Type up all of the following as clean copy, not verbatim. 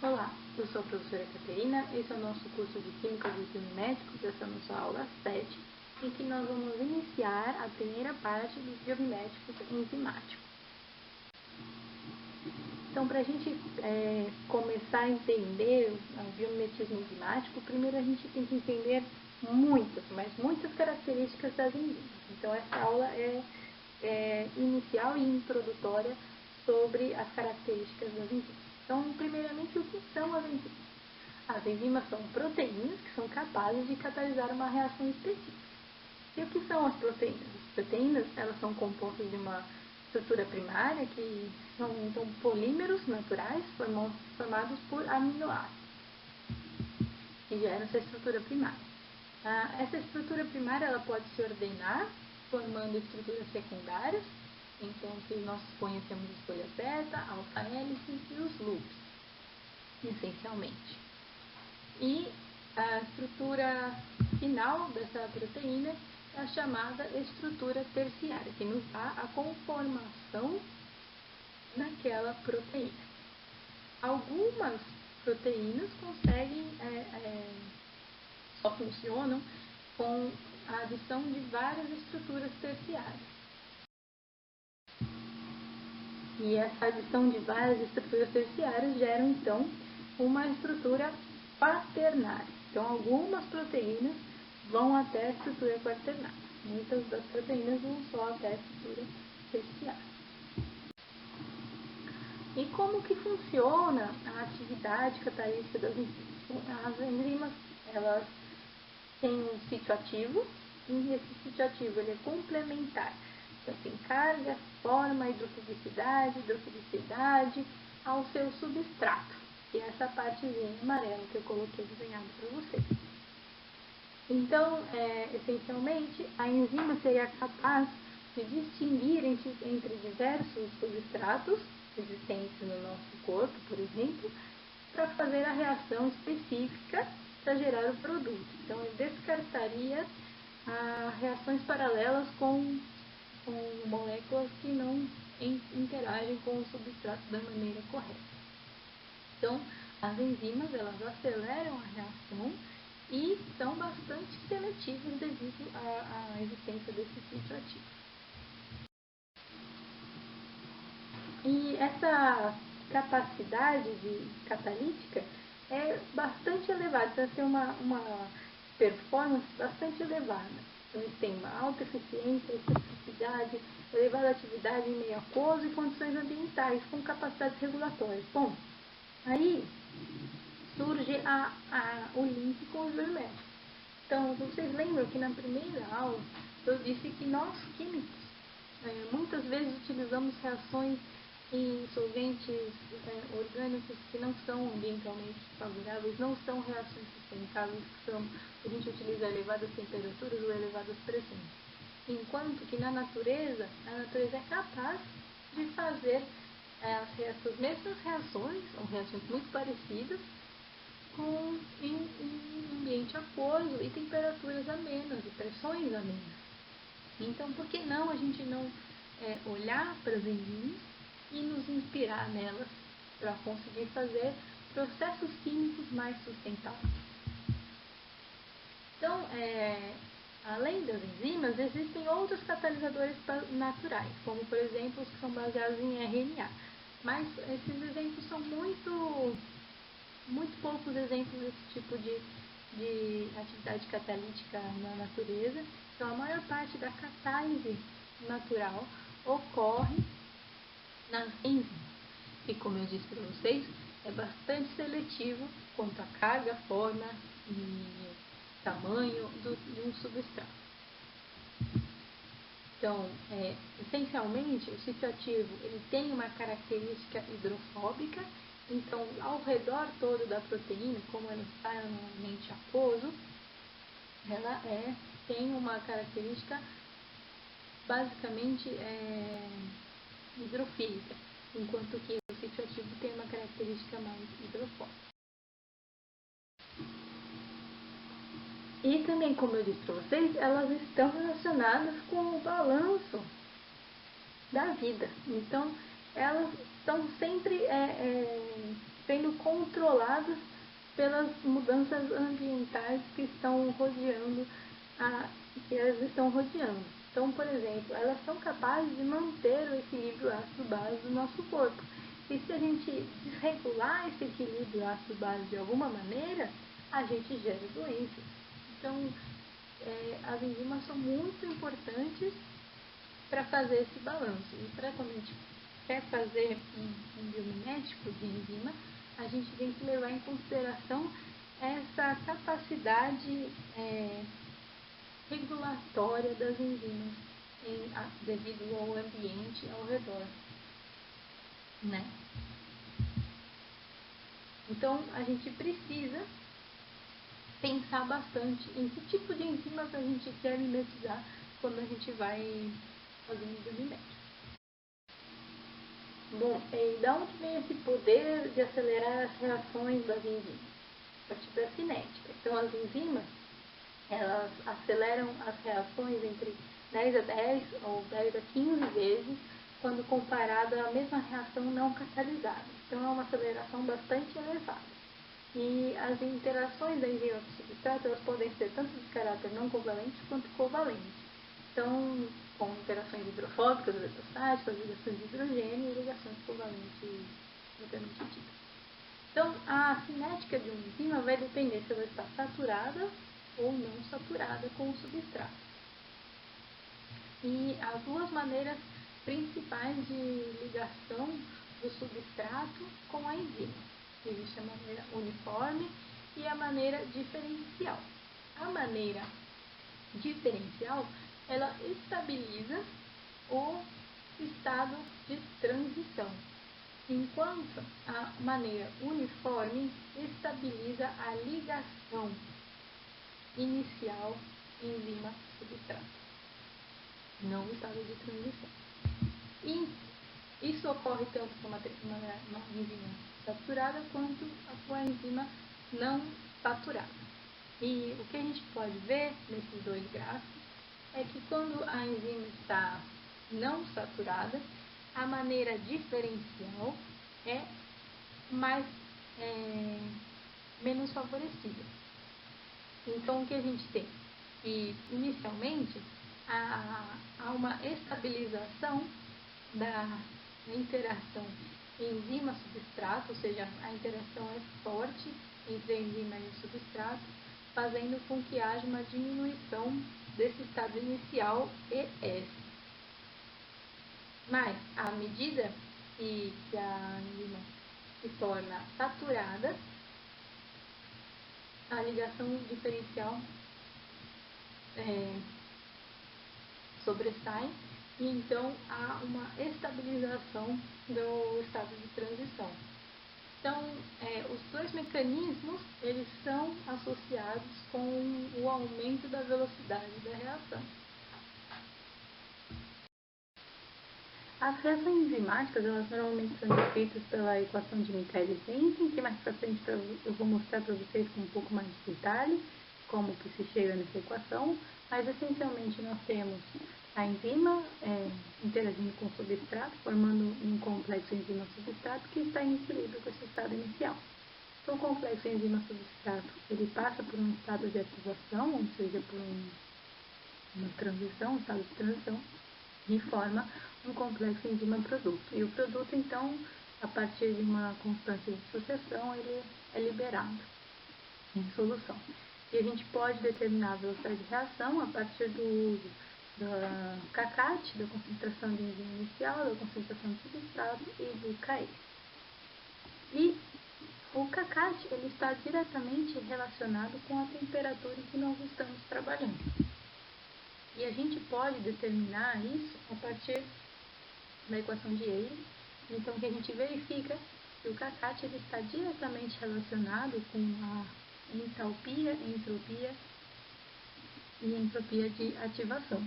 Olá, eu sou a professora Caterina, esse é o nosso curso de Química dos Biomiméticos, essa é a nossa aula 7, em que nós vamos iniciar a primeira parte dos biomiméticos enzimáticos. Então, para a gente começar a entender o biomimetismo enzimático, primeiro a gente tem que entender muitas características das enzimas. Então, essa aula é inicial e introdutória sobre as características das enzimas. Então, primeiramente, o que são as enzimas? As enzimas são proteínas que são capazes de catalisar uma reação específica. E o que são as proteínas? As proteínas, elas são compostas de uma estrutura primária, que são então polímeros naturais formados por aminoácidos, que geram essa estrutura primária. Essa estrutura primária ela pode se ordenar, formando estruturas secundárias, então que nós conhecemos as folhas beta, alfa-hélices e os loops, essencialmente. E a estrutura final dessa proteína é a chamada estrutura terciária, que nos dá a conformação naquela proteína. Algumas proteínas conseguem, só funcionam com a adição de várias estruturas terciárias. E essa adição de várias estruturas terciárias gera, então, uma estrutura quaternária. Então, algumas proteínas vão até a estrutura quaternária. Muitas das proteínas vão só até a estrutura terciária. E como que funciona a atividade catalítica das enzimas? As enzimas, elas têm um sítio ativo, e esse sítio ativo ele é complementar. Então, tem carga, forma, hidrofilicidade ao seu substrato, que é essa partezinha amarela que eu coloquei desenhado para vocês. Então, essencialmente, a enzima seria capaz de distinguir entre diversos substratos existentes no nosso corpo, por exemplo, para fazer a reação específica para gerar o produto. Então, ele descartaria reações paralelas com moléculas que não interagem com o substrato da maneira correta. Então, as enzimas elas aceleram a reação e são bastante seletivas devido à existência desse sítio ativo. E essa capacidade catalítica é bastante elevada, precisa ter uma performance bastante elevada. Então, eles têm uma alta eficiência, especificidade, elevada atividade em meio aquoso e condições ambientais, com capacidades regulatórias. Bom, aí surge o link com os biomédicos. Então, vocês lembram que na primeira aula eu disse que nós, químicos, muitas vezes utilizamos reações em solventes orgânicos que não são ambientalmente favoráveis, não são reações sustentáveis, a gente utiliza elevadas temperaturas ou elevadas pressões. Enquanto que na natureza, a natureza é capaz de fazer essas mesmas reações, são reações muito parecidas, em ambiente aquoso e temperaturas amenas e pressões amenas. Então, por que não a gente não olhar para as enzimas e nos inspirar nelas para conseguir fazer processos químicos mais sustentáveis? Então, além das enzimas, existem outros catalisadores naturais, como, por exemplo, os que são baseados em RNA. Mas esses exemplos são muito poucos exemplos desse tipo de atividade catalítica na natureza. Então, a maior parte da catálise natural ocorre nas enzimas. E como eu disse para vocês, é bastante seletivo quanto à carga, forma e tamanho de um substrato. Então, essencialmente, o sítio ativo ele tem uma característica hidrofóbica. Então, ao redor todo da proteína, como ela está no ambiente aquoso, ela tem uma característica basicamente hidrofílica, enquanto que o sítio ativo tem uma característica mais hidrofóbica. E também, como eu disse para vocês, elas estão relacionadas com o balanço da vida. Então, elas estão sempre sendo controladas controladas pelas mudanças ambientais que estão rodeando que elas estão rodeando. Então, por exemplo, elas são capazes de manter o equilíbrio ácido-base do nosso corpo. E se a gente desregular esse equilíbrio ácido-base de alguma maneira, a gente gera doenças. Então, as enzimas são muito importantes para fazer esse balanço. E para quando a gente quer fazer um biomimético de enzima, a gente tem que levar em consideração essa capacidade regulatória das enzimas devido ao ambiente ao redor, né? Então, a gente precisa pensar bastante em que tipo de enzimas a gente quer mimetizar quando a gente vai fazer um biomimético. Bom, e da onde vem esse poder de acelerar as reações das enzimas? A partir da cinética. Então, as enzimas, elas aceleram as reações entre 10 a 10 ou 10 a 15 vezes quando comparado à mesma reação não catalisada. Então, é uma aceleração bastante elevada. E as interações da enzima com o substrato, elas podem ser tanto de caráter não covalente quanto covalente. Então, com interações hidrofóbicas, eletrostáticas, ligações de hidrogênio e ligações covalentes propriamente ditas. Então, a cinética de uma enzima vai depender se ela está saturada ou não saturada com o substrato. E as duas maneiras principais de ligação do substrato com a enzima. Existe a maneira uniforme e a maneira diferencial. A maneira diferencial, ela estabiliza o estado de transição, enquanto a maneira uniforme estabiliza a ligação inicial enzima-substrato, não o estado de transição. E isso ocorre tanto com uma enzima saturada quanto com a enzima não saturada. E o que a gente pode ver nesses dois gráficos é que quando a enzima está não saturada, a maneira diferencial é menos favorecida. Então, o que a gente tem? Que, inicialmente, há uma estabilização da interação enzima-substrato, ou seja, a interação é forte entre a enzima e o substrato, fazendo com que haja uma diminuição desse estado inicial ES. Mas, à medida que a enzima se torna saturada, a ligação diferencial sobressai e então há uma estabilização do estado de transição. Então, os dois mecanismos, eles são associados com o aumento da velocidade da reação. As reações enzimáticas, elas normalmente são descritas pela equação de Michaelis-Menten, que mais pra frente eu vou mostrar para vocês com um pouco mais de detalhe como que se chega nessa equação, mas essencialmente nós temos a enzima interagindo com o substrato, formando um complexo enzima-substrato que está em equilíbrio com esse estado inicial. Então, o complexo enzima-substrato, ele passa por um estado de ativação, ou seja, por uma transição, um estado de transição, e forma um complexo enzima-produto. E o produto, então, a partir de uma constância de sucessão, ele é liberado em solução. E a gente pode determinar a velocidade de reação a partir do uso da CACAT, da concentração de enzima inicial, da concentração de substrato e do KE. E o CACAT, ele está diretamente relacionado com a temperatura em que nós estamos trabalhando. E a gente pode determinar isso a partir da equação de Euler. Então, o que a gente verifica é que o CACAT ele está diretamente relacionado com a entalpia, entropia e entropia de ativação.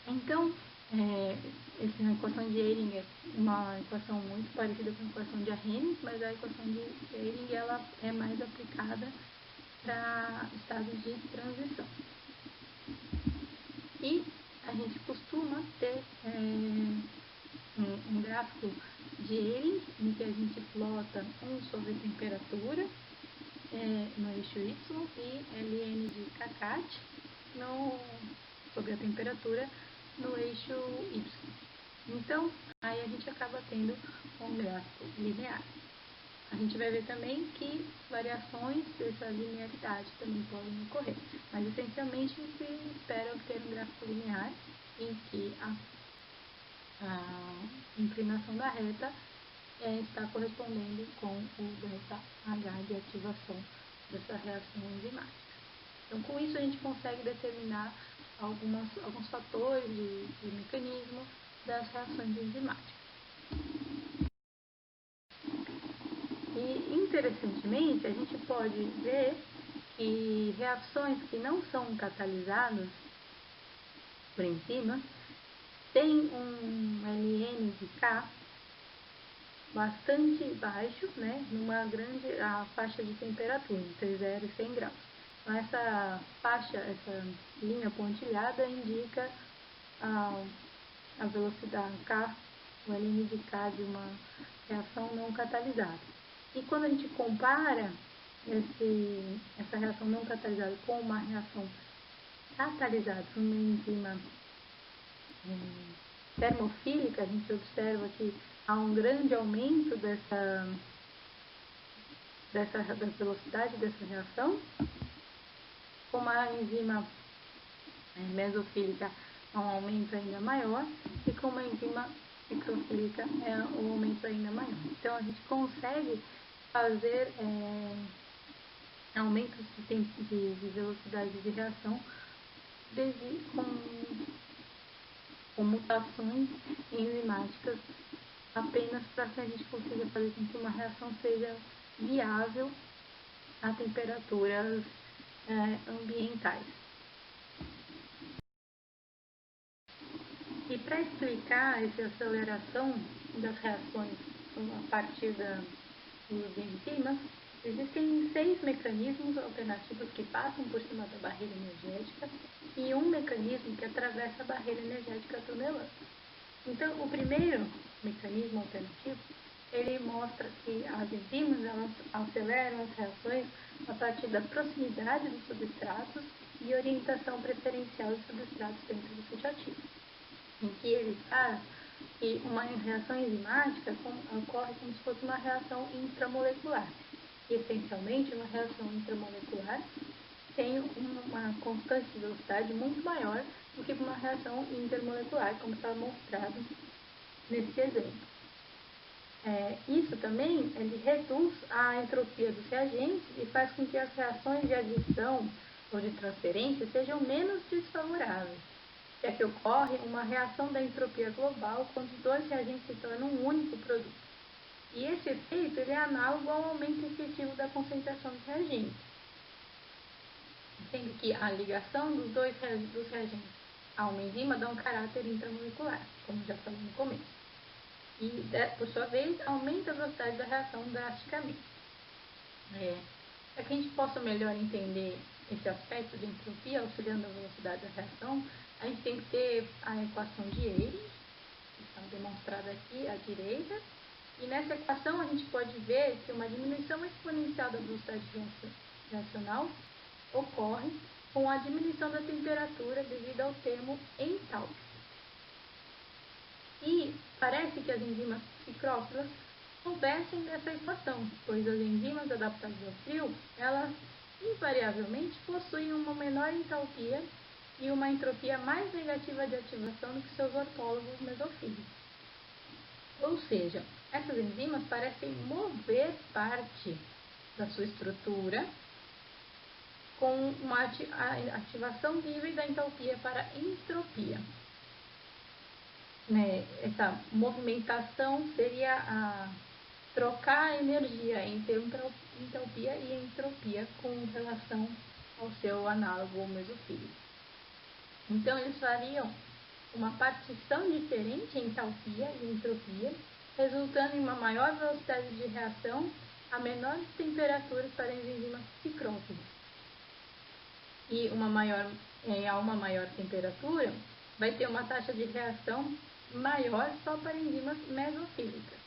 Então, essa equação de Euler é uma equação muito parecida com a equação de Arrhenius, mas a equação de Euler ela é mais aplicada para estados de transição. E a gente costuma ter um gráfico de Eyring, em que a gente plota 1 sobre a temperatura no eixo Y e ln de Kcat sobre a temperatura no eixo Y. Então, aí a gente acaba tendo um gráfico linear. A gente vai ver também que variações dessa linearidade também podem ocorrer, mas essencialmente se espera obter um gráfico linear em que a inclinação da reta está correspondendo com o ΔH de ativação dessa reação enzimática. Então, com isso a gente consegue determinar alguns fatores de mecanismo das reações enzimáticas. E, interessantemente, a gente pode ver que reações que não são catalisadas por enzimas têm um ln de K bastante baixo, né, numa grande faixa de temperatura, entre 0 e 100 graus. Então, essa faixa, essa linha pontilhada indica a velocidade K, o ln de K de uma reação não catalisada. E quando a gente compara essa reação não catalisada com uma reação catalisada por uma enzima termofílica, a gente observa que há um grande aumento da velocidade dessa reação. Com a enzima mesofílica, há um aumento ainda maior, e com uma enzima microfílica, um aumento ainda maior. Então, a gente consegue fazer aumentos de velocidade de reação com mutações enzimáticas apenas para que a gente consiga fazer com que uma reação seja viável a temperaturas ambientais. E para explicar essa aceleração das reações a partir dos enzimas, existem 6 mecanismos alternativos que passam por cima da barreira energética e um mecanismo que atravessa a barreira energética tunelante. Então, o primeiro mecanismo alternativo, ele mostra que as enzimas elas aceleram as reações a partir da proximidade dos substratos e orientação preferencial dos substratos dentro do sítio ativo, em que ele fala que uma reação enzimática ocorre como se fosse uma reação intramolecular. Essencialmente, uma reação intramolecular tem uma constante de velocidade muito maior do que uma reação intermolecular, como está mostrado nesse exemplo. Isso também ele reduz a entropia dos reagentes e faz com que as reações de adição ou de transferência sejam menos desfavoráveis, já que ocorre uma reação da entropia global quando os 2 reagentes se tornam um único produto. E esse efeito ele é análogo ao aumento efetivo da concentração dos reagentes, sendo que a ligação dos reagentes a uma enzima dá um caráter intramolecular, como já falei no começo. E, por sua vez, aumenta a velocidade da reação drasticamente. Para que a gente possa melhor entender esse aspecto de entropia, auxiliando a velocidade da reação, a gente tem que ter a equação de Eyring, que está demonstrada aqui à direita, e nessa equação a gente pode ver que uma diminuição exponencial da velocidade reacional ocorre com a diminuição da temperatura devido ao termo entálpico. E parece que as enzimas psicrófilas soubessem dessa equação, pois as enzimas adaptadas ao frio, elas invariavelmente possuem uma menor entalpia e uma entropia mais negativa de ativação do que seus ortólogos mesofílicos. Ou seja, essas enzimas parecem mover parte da sua estrutura com uma ativação livre da entalpia para entropia. Essa movimentação seria trocar a energia entre entalpia e entropia com relação ao seu análogo mesofílico. Então, eles fariam uma partição diferente em entalpia e entropia, resultando em uma maior velocidade de reação a menores temperaturas para as enzimas psicrófilas. E a uma maior temperatura, vai ter uma taxa de reação maior só para enzimas mesofílicas.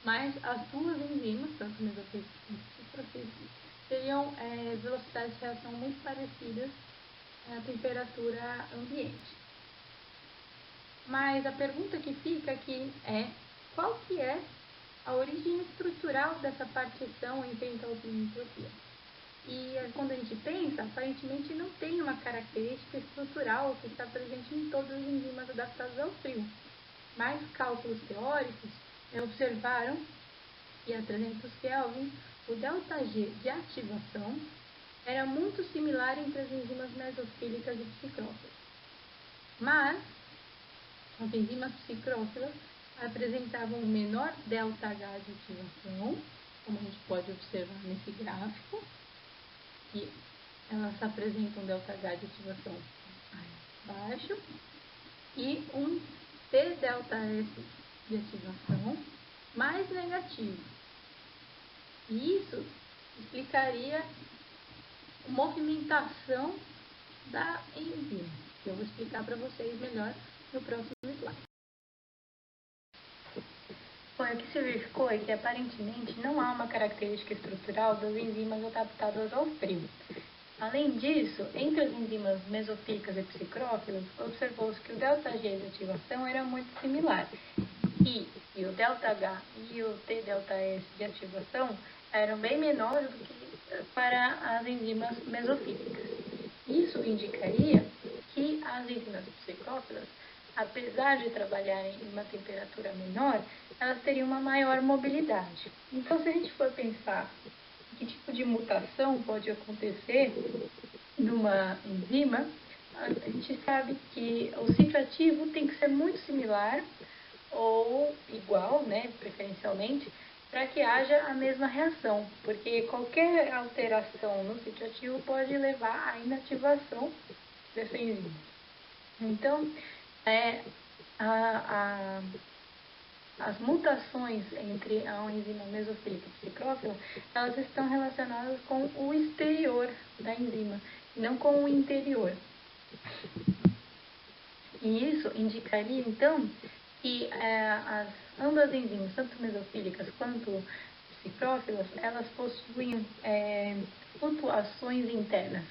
mas as duas enzimas, tanto mesofílicas quanto ciprofílicas, teriam velocidades de reação muito parecidas à temperatura ambiente. Mas a pergunta que fica aqui é: qual que é a origem estrutural dessa partição entre entalpia e entropia? E quando a gente pensa, aparentemente não tem uma característica estrutural que está presente em todas as enzimas adaptadas ao frio. Mas cálculos teóricos observaram que a 300 Kelvin o ΔG de ativação era muito similar entre as enzimas mesofílicas e psicrófilas. Mas as enzimas psicrófilas apresentavam um menor ΔH de ativação, como a gente pode observar nesse gráfico, que elas apresentam ΔH de ativação baixo e um TΔS de ativação mais negativo. E isso explicaria a movimentação da enzima, que eu vou explicar para vocês melhor no próximo slide. Bom, o que se verificou é que aparentemente não há uma característica estrutural das enzimas adaptadas ao frio. Além disso, entre as enzimas mesofílicas e psicrófilas, observou-se que o ΔG de ativação era muito similar, e o ΔH e o TΔS de ativação eram bem menores do que para as enzimas mesofílicas. Isso indicaria que as enzimas psicrófilas, apesar de trabalharem em uma temperatura menor, elas teriam uma maior mobilidade. Então, se a gente for pensar que tipo de mutação pode acontecer numa enzima, a gente sabe que o ciclo ativo tem que ser muito similar ou igual, né, preferencialmente, para que haja a mesma reação, porque qualquer alteração no ciclo ativo pode levar à inativação dessa enzima. Então, as mutações entre a enzima mesofílica e psicrófila, elas estão relacionadas com o exterior da enzima, não com o interior. E isso indicaria, então, que ambas enzimas, tanto mesofílicas quanto psicrófilas, elas possuem flutuações internas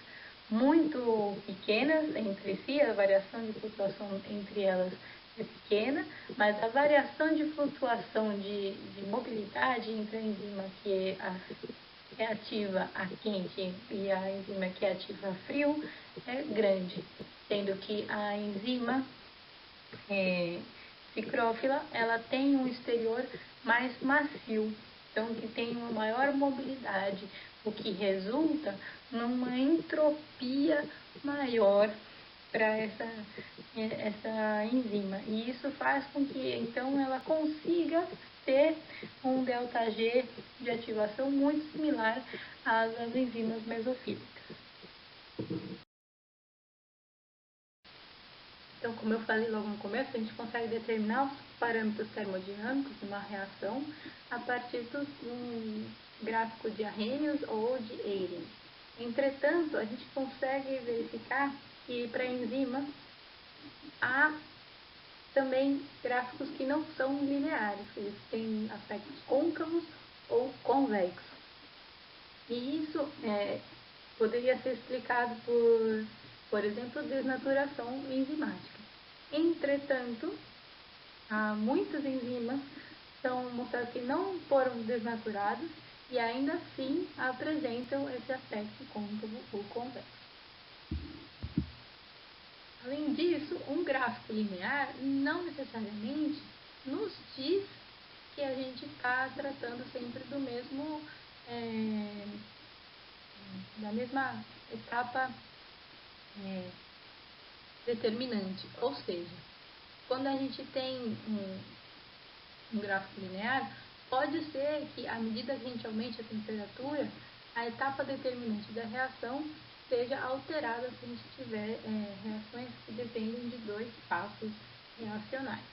muito pequenas entre si, a variação de flutuação entre elas é pequena, mas a variação de flutuação de mobilidade entre a enzima que é ativa a quente e a enzima que é ativa a frio é grande, sendo que a enzima psicrófila, ela tem um exterior mais macio, então que tem uma maior mobilidade, o que resulta numa entropia maior para essa enzima. E isso faz com que, então, ela consiga ter um ΔG de ativação muito similar às enzimas mesofílicas. Então, como eu falei logo no começo, a gente consegue determinar os parâmetros termodinâmicos de uma reação a partir de um gráfico de Arrhenius ou de Eyring. Entretanto, a gente consegue verificar que para enzimas há também gráficos que não são lineares, eles têm aspectos côncavos ou convexos. E isso poderia ser explicado por exemplo, desnaturação enzimática. Entretanto, muitas enzimas são mostradas que não foram desnaturadas e ainda assim apresentam esse aspecto côncavo ou convexo. Além disso, um gráfico linear não necessariamente nos diz que a gente está tratando sempre do mesmo, da mesma etapa determinante. Ou seja, quando a gente tem um gráfico linear, pode ser que à medida que a gente aumente a temperatura, a etapa determinante da reação seja alterada se a gente tiver reações que dependem de dois passos reacionais.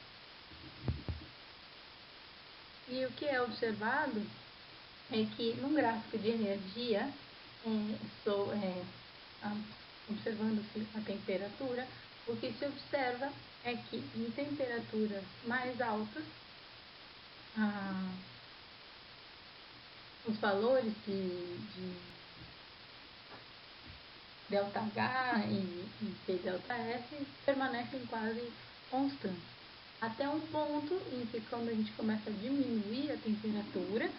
E o que é observado é que num gráfico de energia, observando-se a temperatura, o que se observa é que em temperaturas mais altas, os valores de ΔH e PΔS permanecem quase constantes. Até um ponto em que, quando a gente começa a diminuir a temperatura,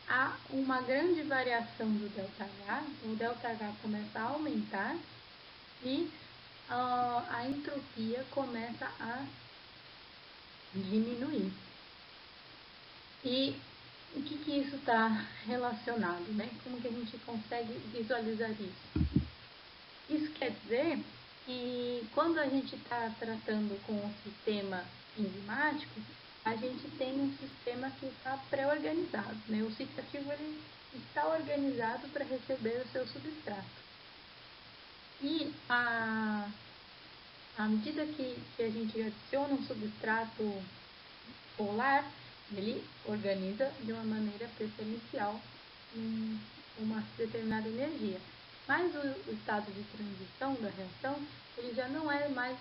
há uma grande variação do ΔH, o ΔH começa a aumentar e a entropia começa a diminuir. E o que isso está relacionado, né? Como que a gente consegue visualizar isso? Isso quer dizer que quando a gente está tratando com o sistema enzimático, a gente tem um sistema que está pré-organizado, né? O ciclo ativo ele está organizado para receber o seu substrato. E à medida que a gente adiciona um substrato polar, ele organiza de uma maneira preferencial uma determinada energia. Mas o estado de transição da reação, ele já não é mais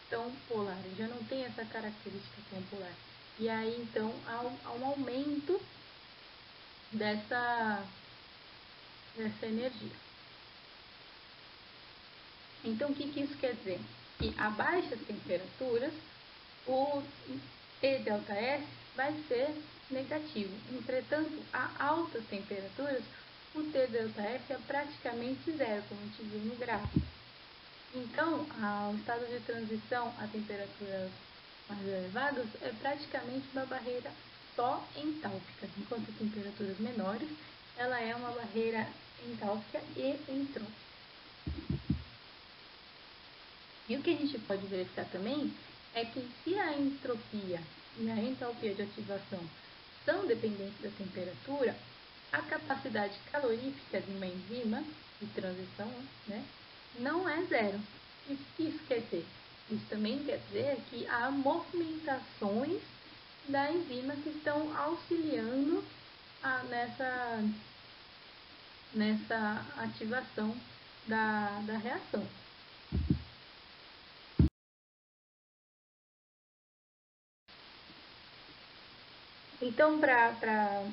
tão polar, ele já não tem essa característica tão polar. E aí, então, há um aumento dessa energia. Então, o que isso quer dizer? Que a baixas temperaturas, o PΔS vai ser negativo. Entretanto, a altas temperaturas, o TΔS é praticamente zero, como a gente viu no gráfico. Então, o estado de transição a temperaturas mais elevadas é praticamente uma barreira só entálpica, enquanto a temperaturas menores, ela é uma barreira entálpica e entrópica. E o que a gente pode verificar também é que se a entropia e a entalpia de ativação são dependentes da temperatura, a capacidade calorífica de uma enzima de transição, né, não é zero. E o que isso quer dizer? Isso também quer dizer que há movimentações da enzima que estão auxiliando nessa ativação da reação. Então, para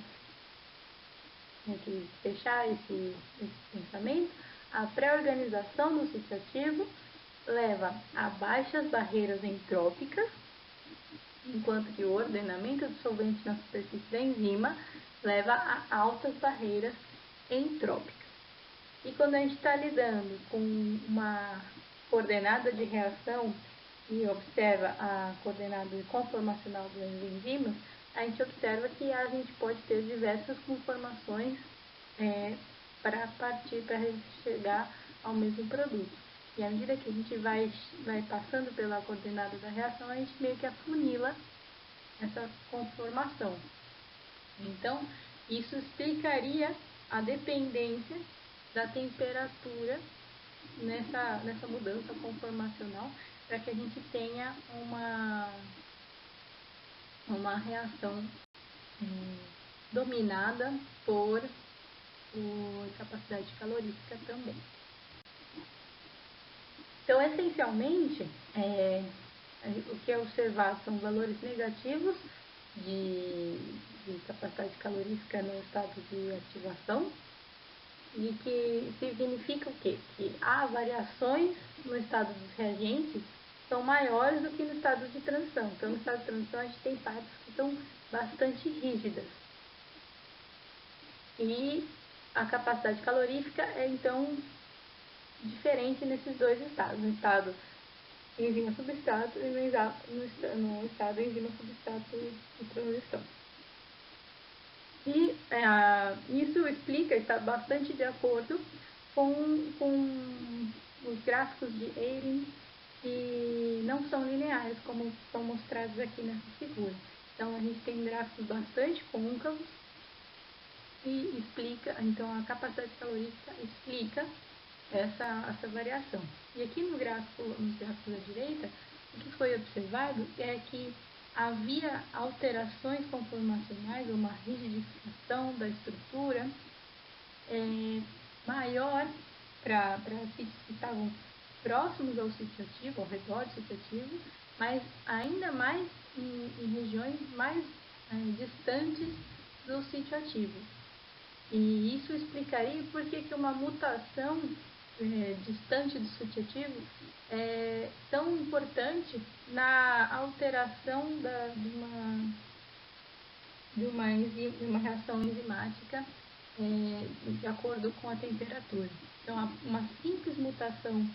fechar esse pensamento, a pré-organização do ciclo ativo leva a baixas barreiras entrópicas, enquanto que o ordenamento do solvente na superfície da enzima leva a altas barreiras entrópicas. E quando a gente está lidando com uma coordenada de reação e observa a coordenada conformacional das enzimas, a gente observa que a gente pode ter diversas conformações para chegar ao mesmo produto. E à medida que a gente vai passando pela coordenada da reação, a gente meio que afunila essa conformação. Então, isso explicaria a dependência da temperatura nessa mudança conformacional, para que a gente tenha uma reação dominada por capacidade calorífica também. Então, essencialmente, o que é observado são valores negativos de capacidade calorífica no estado de ativação, e que significa o quê? Que há variações no estado dos reagentes são maiores do que no estado de transição. Então, no estado de transição, a gente tem partes que são bastante rígidas. E a capacidade calorífica é, então, diferente nesses dois estados. No estado enzima-substrato e no estado enzima-substrato de transição. E isso está bastante de acordo com os gráficos de Eyring, que não são lineares, como são mostrados aqui nessa figura. Então, a gente tem gráficos bastante côncavos e explica, então, a capacidade calorífica explica essa variação. E aqui nos gráficos da direita, o que foi observado é que havia alterações conformacionais, uma rigidificação da estrutura maior para sítios que estavam próximos ao sítio ativo, ao redor do sítio ativo, mas ainda mais em regiões mais distantes do sítio ativo. E isso explicaria por que uma mutação distante do subjetivo é tão importante na alteração de uma reação enzimática de acordo com a temperatura. Então, uma simples mutação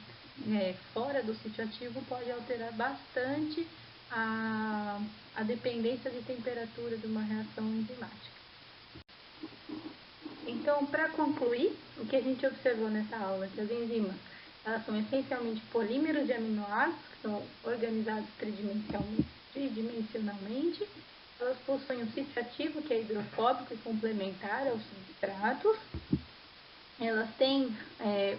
fora do sítio ativo pode alterar bastante a dependência de temperatura de uma reação enzimática. Então, para concluir, o que a gente observou nessa aula, que as enzimas elas são essencialmente polímeros de aminoácidos, que são organizados tridimensionalmente. Elas possuem um sítio ativo, que é hidrofóbico e complementar aos substratos. Elas têm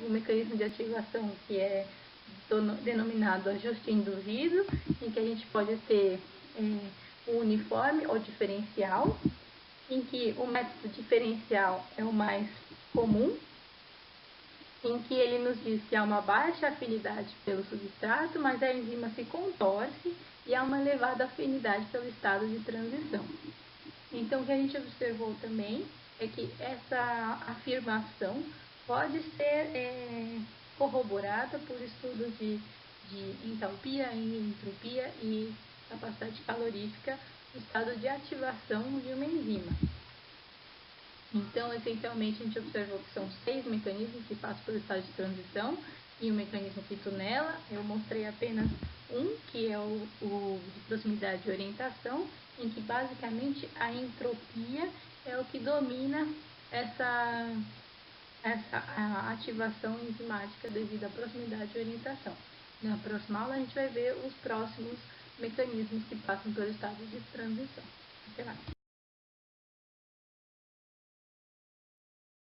um mecanismo de ativação que é denominado ajuste induzido, em que a gente pode ter o uniforme ou diferencial, em que o método diferencial é o mais comum, em que ele nos diz que há uma baixa afinidade pelo substrato, mas a enzima se contorce e há uma elevada afinidade pelo estado de transição. Então, o que a gente observou também é que essa afirmação pode ser corroborada por estudos de entalpia, entropia e capacidade calorífica no estado de ativação de uma enzima. Então, essencialmente, a gente observou que são 6 mecanismos que passam pelo estado de transição e o mecanismo que tunela. Eu mostrei apenas um, que é o de proximidade e orientação, em que basicamente a entropia é o que domina essa ativação enzimática devido à proximidade e orientação. Na próxima aula a gente vai ver os próximos mecanismos que passam pelo estado de transição. Até mais!